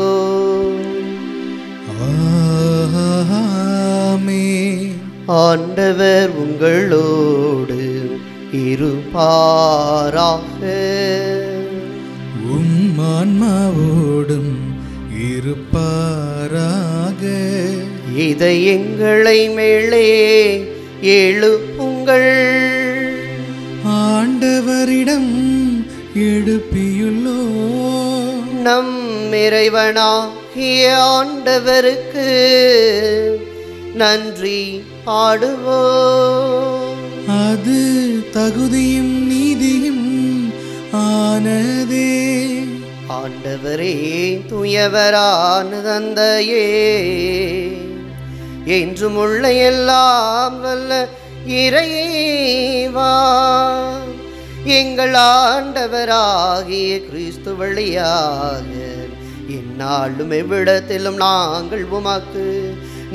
ஆமென். ஆண்டவர் உங்களோடு இருப்பாராக. உம் ஆன்மாவோடும் இருப்பாராக. இதை எங்களை மேலே எழுப்புங்கள். ஆண்டவரிடம் எழுப்பியுள்ளோ. நம் இறைவனாகிய ஆண்டவருக்கு நன்றி பாடுவோம். அது தகுதியும் நீதியும் ஆனதே. ஆண்டவரே, துயவரான தந்தையே, என்றும் உள்ள எல்லாம் வல்ல இறைவா, எங்கள் ஆண்டவராகிய கிறிஸ்து வழியாக எந்நாளும் எவ்விடத்திலும் நாங்கள் உமக்கு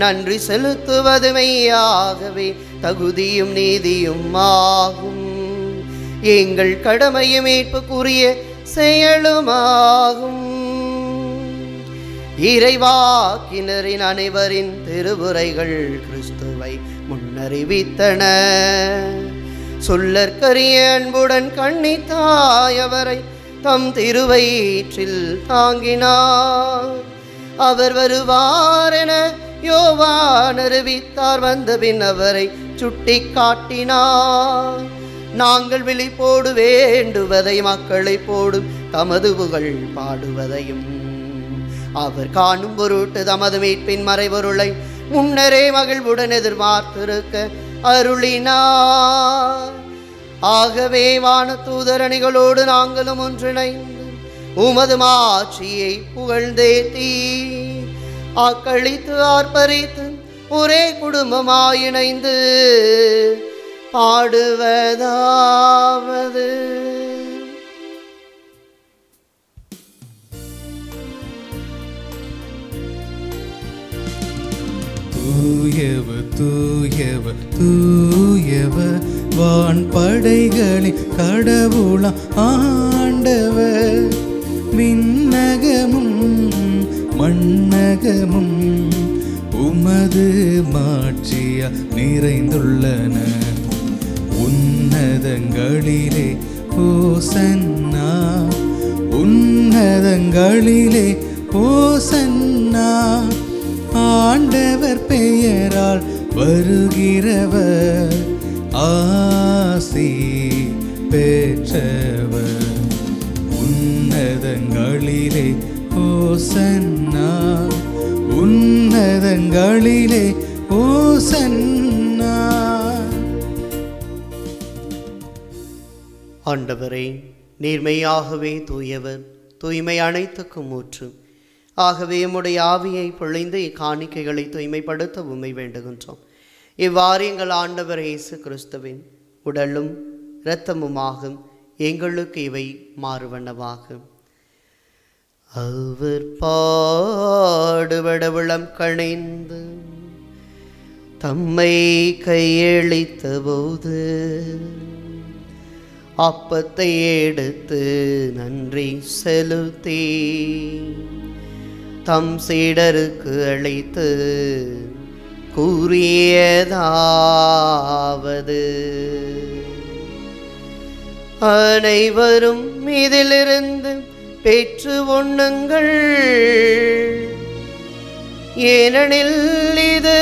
நன்றி செலுத்துவது மெய்யாகவே தகுதியும் நீதியும் ஆகும். எங்கள் கடமையும் மீட்புக்குரிய செயலுமாகும். இறைவாக்கினரின் அனைவரின் திருவுரைகள் கிறிஸ்துவை முன்னறிவித்தன. சொல்லற்கரிய அன்புடன் கண்ணித்தாய் அவரை தம் திருவயிற்றில் தாங்கினார். அவர் வருவார் என யோவான் அறிவித்தார். வந்தபின் அவரை சுட்டி காட்டினார். நாங்கள் விழிப்போடு வேண்டுவதை மக்களை போடும் தமது புகழ் பாடுவதையும் அவர் காணும் பொருட்டு தமது மீட்பின் மறைபொருளை முன்னரே மகிழ்வுடன் எதிர்பார்த்திருக்க அருளினார். ஆகவே வானதூதரணிகளோடு நாங்களும் ஒன்றிணைந்து உமது மாட்சியை புகழ்ந்தேத்தி ஆக்களித்து ஆர்ப்பரித்து ஒரே குடும்பமாயிணைந்து பாடுவதாவது. தூயவர் தூயவர் தூயவர் வான் படைகளின் கடவுளாம் ஆண்டவர். விண்ணகமும் மண்ணகமும் உமது மாட்சியா நிறைந்துள்ளன. உன்னதங்களிலே ஓசன்னா, உன்னதங்களிலே ஓசன்னா. ஆண்டவர் பெயரால் வருகிறவர் ஆசி பெற்றவர். உன்னதங்களிலே ஓசன்னா, உன்னதங்களிலே ஓசன்னா. ஆண்டவரே, நீர்மையாகவே தூயவர், தூய்மை அனைத்துக்கும் ஊற்று. ஆகவே உம்முடைய ஆவியை பொழிந்து இக்காணிக்கைகளை தூய்மைப்படுத்த உம்மை வேண்டுகின்றோம். இவ்வாறு எங்கள் ஆண்டவர் இயேசு கிறிஸ்துவின் உடலும் இரத்தமுமாகும் எங்களுக்கு இவை மாறுவனவாகும். அவர் பாடுபட விளம் கணிந்து தம்மை கையளித்த போது அப்பத்தை எடுத்து நன்றி செலுத்தி தம் சீடருக்கு அளித்து கூறியதாவது, அனைவரும் இதிலிருந்து பெற்று உண்ணுங்கள், ஏனெனில் இது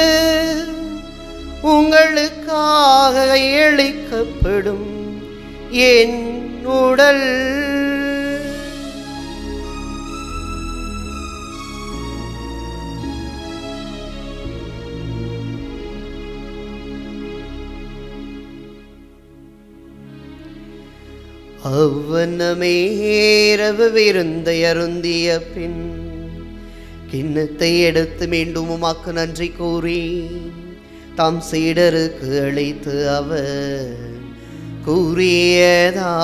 உங்களுக்காக கையளிக்கப்படும் என் உடல். அவ்வண்ணமே இரவு விருந்தை அருந்திய பின் கிண்ணத்தை எடுத்து மீண்டும் உமக்கு நன்றி கூறி தாம் சீடருக்கு அளித்து அவர் கூறியதாவது,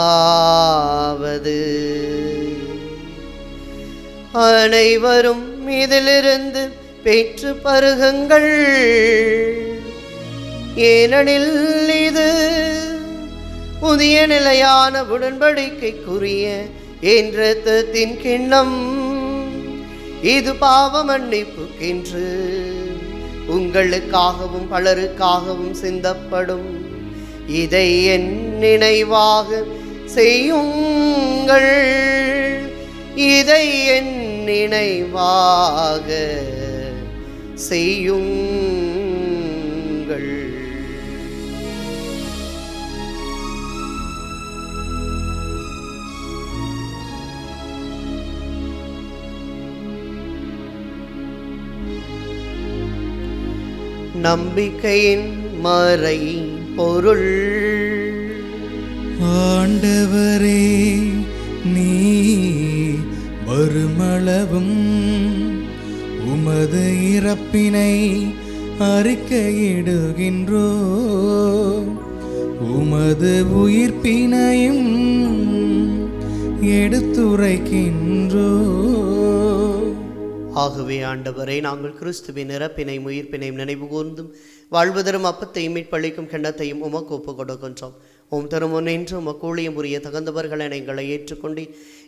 அனைவரும் இதிலிருந்து பெற்று பருகுங்கள், ஏனெனில் இது புதிய நிலையான உடன்படிக்கைக்குரிய என் இரத்தத்தின் கிண்ணம். இது பாவ மன்னிப்புக்கென்று உங்களுக்காகவும் பலருக்காகவும் சிந்தப்படும். இதை என் நினைவாக செய்யுங்கள், இதை என் நினைவாக செய்யுங்கள். நம்பிக்கையின் மறை பொருள். ஆண்டவரே, நீ வருமளவும் உமது இறப்பினை அறிக்கையிடுகின்றோ, உமது உயிர்ப்பினையும் எடுத்துரைக்கின்றோ. ஆகவே ஆண்டவரை, நாங்கள் கிறிஸ்துவின் இறப்பினையும் உயிர்ப்பினையும் நினைவு கூர்ந்தும் வாழ்வு தரும் அப்பத்தையும் மீட்பளிக்கும் கிண்ணத்தையும் உமக்கு ஒப்புக் கொடுக்கின்றோம். உம் திருமுன் நின்று உமக்கு ஊழியம் புரிய தகுந்தவர்களை எங்களை ஏற்றுக்கொண்டு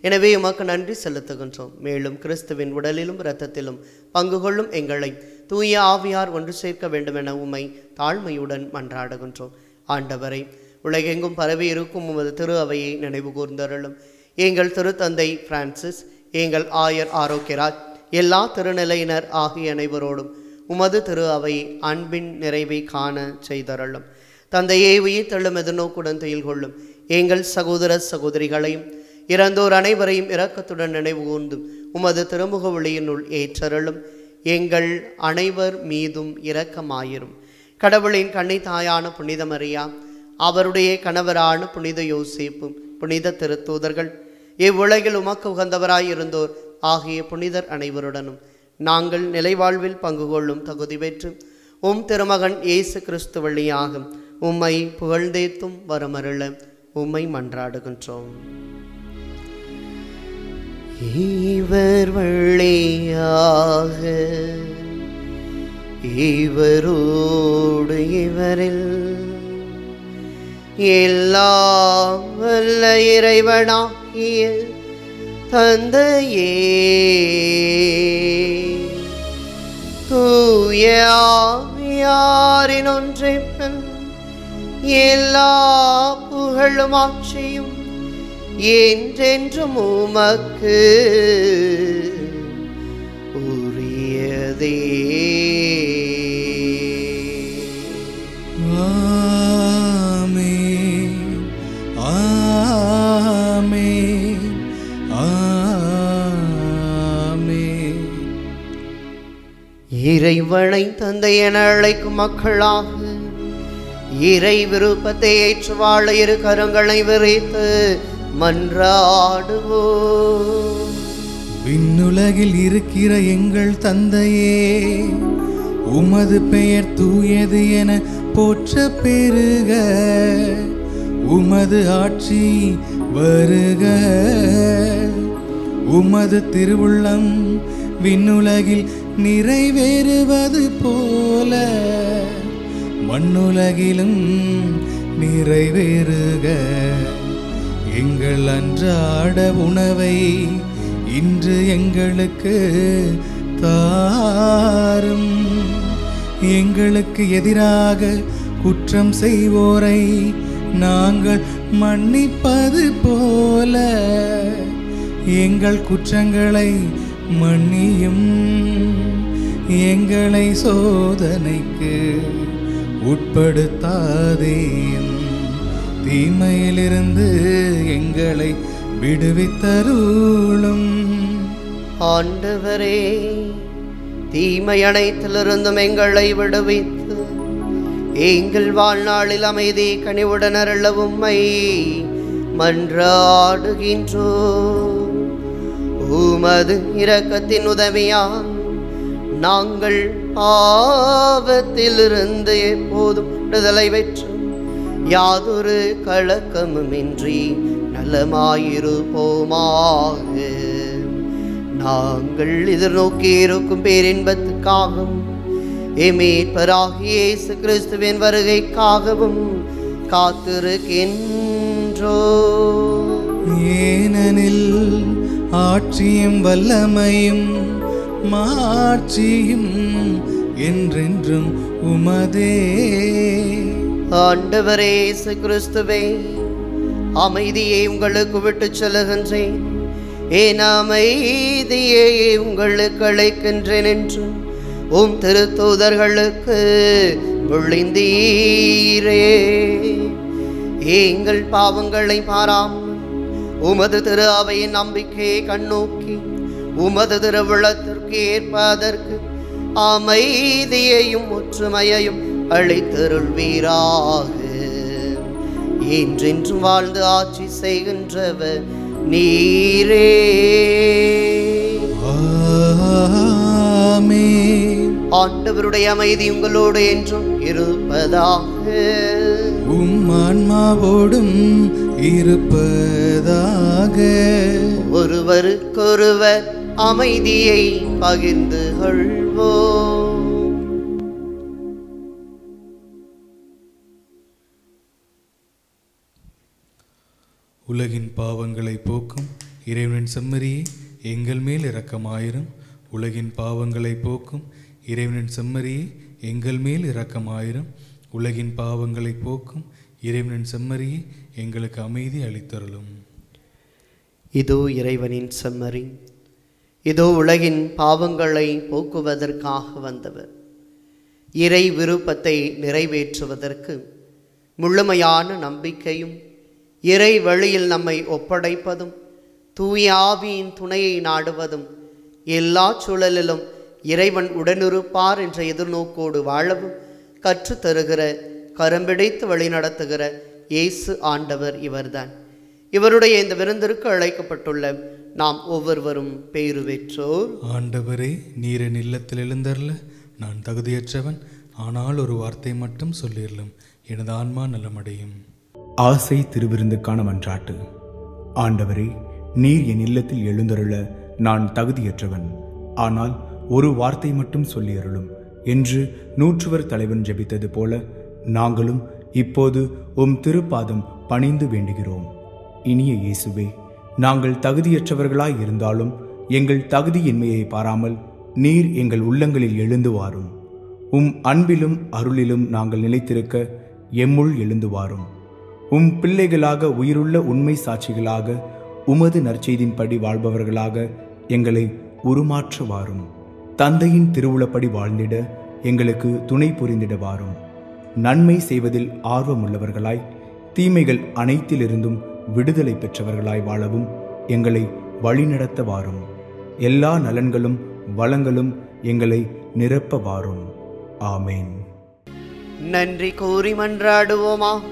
எனவே உமக்கு நன்றி செலுத்துகின்றோம். மேலும் கிறிஸ்துவின் உடலிலும் இரத்தத்திலும் பங்கு கொள்ளும் எங்களை தூய ஆவியார் ஒன்று சேர்க்க வேண்டும் என உம்மை தாழ்மையுடன் மன்றாடுகின்றோம். ஆண்டவரை, உலகெங்கும் பரவி இருக்கும் உமது திரு அவையை நினைவு கூர்ந்தருளும். எங்கள் திருத்தந்தை பிரான்சிஸ், எங்கள் ஆயர் ஆரோக்கியராஜ், எல்லா திருநிலையினர் ஆகிய அனைவரோடும் உமது திரு அவை அன்பின் நிறைவை காண செய்தருளும். தந்தையை உயிர்த்தெழும் எதிர்நோக்குடன் துயில் கொள்ளும் எங்கள் சகோதர சகோதரிகளையும் இறந்தோர் அனைவரையும் இரக்கத்துடன் நினைவு கூர்ந்தும் உமது திருமுக ஒளியினுள் ஏற்றருளும். எங்கள் அனைவர் மீதும் இரக்கமாயிரும். கடவுளின் கன்னி தாயான புனித மரியா, அவருடைய கணவரான புனித யோசேப்பும் புனித திருத்தூதர்கள், இவ்வுலகில் உமக்கு உகந்தவராய் இருந்தோர் ஆகிய புனிதர் அனைவருடனும் நாங்கள் நிலைவாழ்வில் பங்கு கொள்ளும் தகுதி பெற்று உம் திருமகன் இயேசு கிறிஸ்து வழியாக உம்மை புகழ்ந்தேத்தும் வரமருள உம்மை மன்றாடுகின்றோம். இவர் வழியாக இவரோடு இவரில் எல்லாம் வல்ல இறைவனாகிய தந்தையே, தூய ஆவியாரின் ஒன்றைப்பில் எல்லா புகழும் ஆட்சியும் என்றென்றும் உமக்கு உரியதே. ஆமென், ஆமென், ஆமென். இறைவனை தந்தை என அழைக்கும் மக்களாக இறை விருப்பத்தை ஏற்று வாழ இரு கரங்களை விரித்து மன்றாடுவோம். விண்ணுலகில் விண்ணுலகில் இருக்கிற எங்கள் தந்தையே, உமது பெயர் தூயது என போற்ற பெருக. உமது ஆட்சி வருக. உமது திருவுள்ளம் விண்ணுலகில் நிறைவேறுவது போல மண்ணுலகிலும் நிறைவேறுக. எங்கள் அன்றாட உணவை இன்று எங்களுக்கு தாரும். எங்களுக்கு எதிராக குற்றம் செய்வோரை நாங்கள் மன்னிப்பது போல எங்கள் குற்றங்களை மன்னியும். எங்களை சோதனைக்கு உட்படுத்தாதேயும், தீமையிலிருந்து எங்களை விடுவித்தருளும். ஆண்டவரே, தீமை அனைத்திலிருந்தும் எங்களை விடுவித்து எங்கள் வாழ்நாளில் அமைதி கனிவுடன் அருள உம்மை மன்றாடுகின்றோம். உமது இரக்கத்தின் உதவியால் நாங்கள் பாவத்திலிருந்து எப்போதும் விடுதலை பெற்று யாதொரு கலக்கமுமின்றி நலமாயிருப்போமாக. நாங்கள் எதிர்நோக்கி இருக்கும் பேரின்பத்துக்காகவும் மீட்பராகிய இயேசு கிறிஸ்துவின் வருகைக்காகவும் காத்திருக்கின்றோம். ஏனெனில் ஆட்சியும் வல்லமையும் மாட்சியும் என்றென்றும் உமதே. ஆண்டவரே இயேசு கிறிஸ்துவே, அமைதியை உங்களுக்கு விட்டு செல்லுகின்றேன், என் அமைதியை உங்களுக்கு அளிக்கின்றேன் என்று உம் திருத்தூதர்களுக்கு மொழிந்தீரே. எங்கள் பாவங்களை பாராமல் உமது திரு அவையின் நம்பிக்கையை கண்ணோக்கி உமது திருவிழத்திற்கு ஏற்பதற்கு அமைதியையும் ஒற்றுமையையும் அளித்தருள்வீராக. என்றென்றும் வாழ்ந்து ஆட்சி செய்கின்றவர் நீரே. ஆமென். ஆண்டவருடைய அமைதி உங்களோடு என்றும் இருப்பதாக. உம் ஆன்மாவோடும் இருப்பதாக. ஒருவருக்கொருவர் அமைதியை பகிர்ந்து கொள்வோம். உலகின் பாவங்களை போக்கும் இறைவனின் செம்மறியே, எங்கள் மேல் இரக்கமாயிரும். உலகின் பாவங்களை போக்கும் இறைவனின் செம்மறியே, எங்கள் மேல் இரக்கமாயிரும். உலகின் பாவங்களை போக்கும் இறைவனின் செம்மறியே, எங்களுக்கு அமைதி அளித்தருளும். இதோ இறைவனின் செம்மறி, இதோ உலகின் பாவங்களை போக்குவதற்காக வந்தவர். இறை விருப்பத்தை நிறைவேற்றுவதற்கு முழுமையான நம்பிக்கையும் இறை வழியில் நம்மை ஒப்படைப்பதும் தூய ஆவியின் துணையை நாடுவதும் எல்லா சூழலிலும் இறைவன் உடனிருப்பார் என்ற எதிர்நோக்கோடு வாழவும் கற்றுத்தருகிற கரம்பிடித்து வழிநடத்துகிற இயேசு ஆண்டவர் இவர்தான். இவருடைய இந்த விருந்திற்கு அழைக்கப்பட்டுள்ள நாம் ஒவ்வொருவரும் பேறு பெற்றோர். ஆண்டவரே, நீர் என் இல்லத்தில் எழுந்தருள நான் தகுதியற்றவன், ஆனால் ஒரு வார்த்தை மட்டும் சொல்லிடலும், எனது ஆன்மா நலமடையும். ஆசை திருவிருந்துக்கான மன்றாட்டு. ஆண்டவரே, நீர் என் இல்லத்தில் எழுந்தருள நான் தகுதியற்றவன், ஆனால் ஒரு வார்த்தை மட்டும் சொல்லியருளும் என்று நூற்றுவர் தலைவன் ஜெபித்தது போல நாங்களும் இப்போது உம் திருப்பாதம் பணிந்து வேண்டுகிறோம். இனிய இயேசுவே, நாங்கள் தகுதியற்றவர்களாய் இருந்தாலும் எங்கள் தகுதியின்மையை பாராமல் நீர் எங்கள் உள்ளங்களில் எழுந்து வாரும். உம் அன்பிலும் அருளிலும் நாங்கள் நிலைத்திருக்க எம்முள் எழுந்து வாரும். உம் பிள்ளைகளாக உயிருள்ள உண்மை சாட்சிகளாக உமது நற்செய்தின்படி வாழ்பவர்களாக எங்களை உருமாற்ற வாரும். தந்தையின் திருவுளப்படி வாழ்ந்திட எங்களுக்கு துணை புரிந்திட வாரும். நன்மை செய்வதில் ஆர்வமுள்ளவர்களாய் தீமைகள் அனைத்திலிருந்தும் விடுதலை பெற்றவர்களாய் வாழவும் எங்களை வழிநடத்த வாரும். எல்லா நலன்களும் வளங்களும் எங்களை நிரப்ப வாரும். ஆமேன். நன்றி கூறி மன்றாடுவோமாக.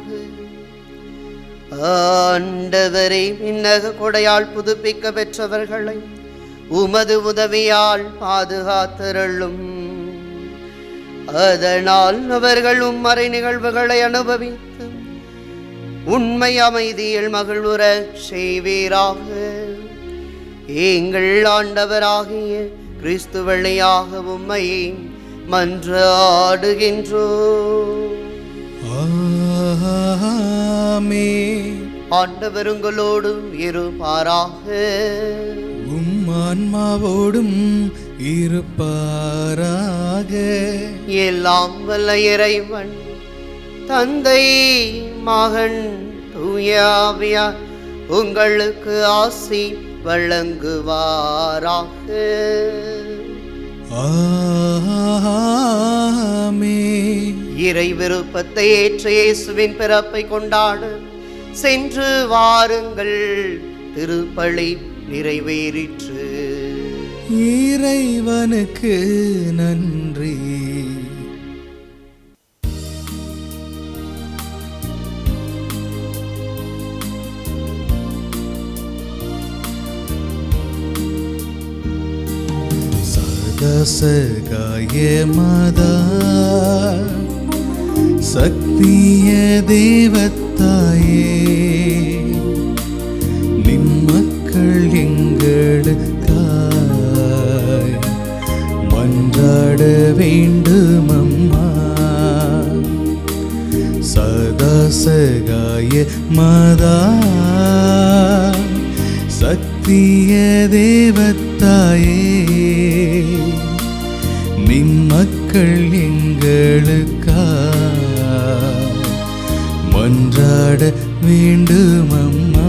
ஆண்டவரே, விண்ணக கொடையால் புதுப்பிக்க பெற்றவர்களை உமது உதவியால் பாதுகாத்தருளும். அதனால் அவர்களும் மறை நிகழ்வுகளை அனுபவித்து உண்மை அமைதியில் மகிழ்வுற செய்வீராக. எங்கள் ஆண்டவராகிய கிறிஸ்து வழியாக உம்மை மன்றாடுகின்றோம். ஆமென். ஆண்டவர் உங்களோடு இருப்பாராக. உம் ஆன்மாவோடும் இருப்பாராக. எல்லாம் வல்ல இறைவன் தந்தை மகன் தூய ஆவியார் உங்களுக்கு ஆசி வழங்குவாராக. ஆமென். இறை விருப்பத்தை ஏற்ற இயேசுவின் பிறப்பை கொண்டாட சென்று வாருங்கள். திருப்பலி நிறைவேறிற்று. இறைவனுக்கு நன்றி. சதசகாய மதா சக்திய தேவத்தாயே, நின் மக்கள் எங்களுக்காய் மன்றாட வேண்டும் அம்மா. சதசகாய மதா சக்திய தேவத்தாயே, நின் மக்கள் எங்களுக்காய் மன்றாட வேண்டும் அம்மா.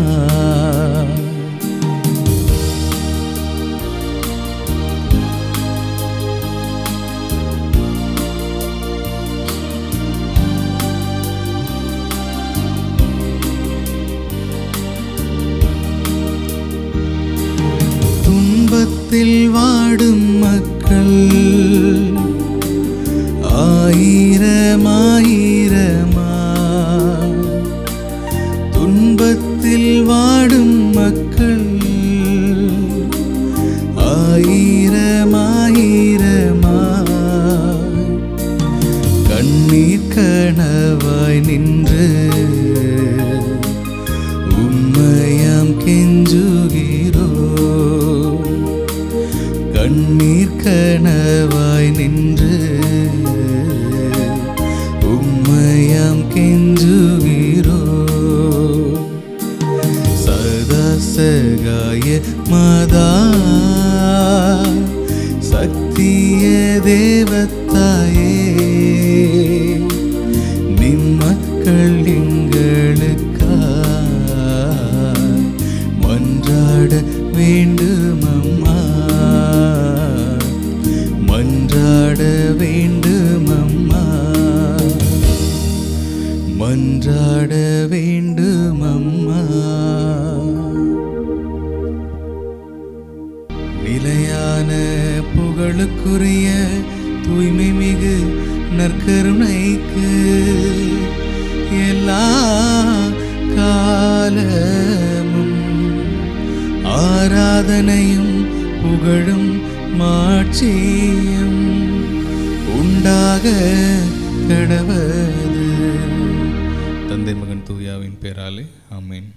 துன்பத்தில் வாடும் மக்கள் ஆயிரமாயிரமா, துன்பத்தில் வாடும் மக்கள் ஆயிரமாயிரமா, கண்ணீர் கனவாய் நின்று உம்மையாம் கெஞ்சுகிறோ. கண்ணீர் கனவாய் நின்று உம்மையாம் கெஞ்சுகிறோ. சதசகாய மதா சக்திய தேவத்தாயே, நின் மக்கள் எங்களுக்காய் மன்றாட வேண்டும் அம்மா. மன்றாட வேண்டும் அம்மா. மன்றாட வேண்டும் அம்மா. நிலையான புகழுக்குரிய தூய்மை மிகு நற்கருணைக்கு எல்லா காலமும் ஆராதனையும் புகழும் மாட்சியும் உண்டாக கடவது. தந்தை மகன் தூயாவின் பேராலே ஆமென்.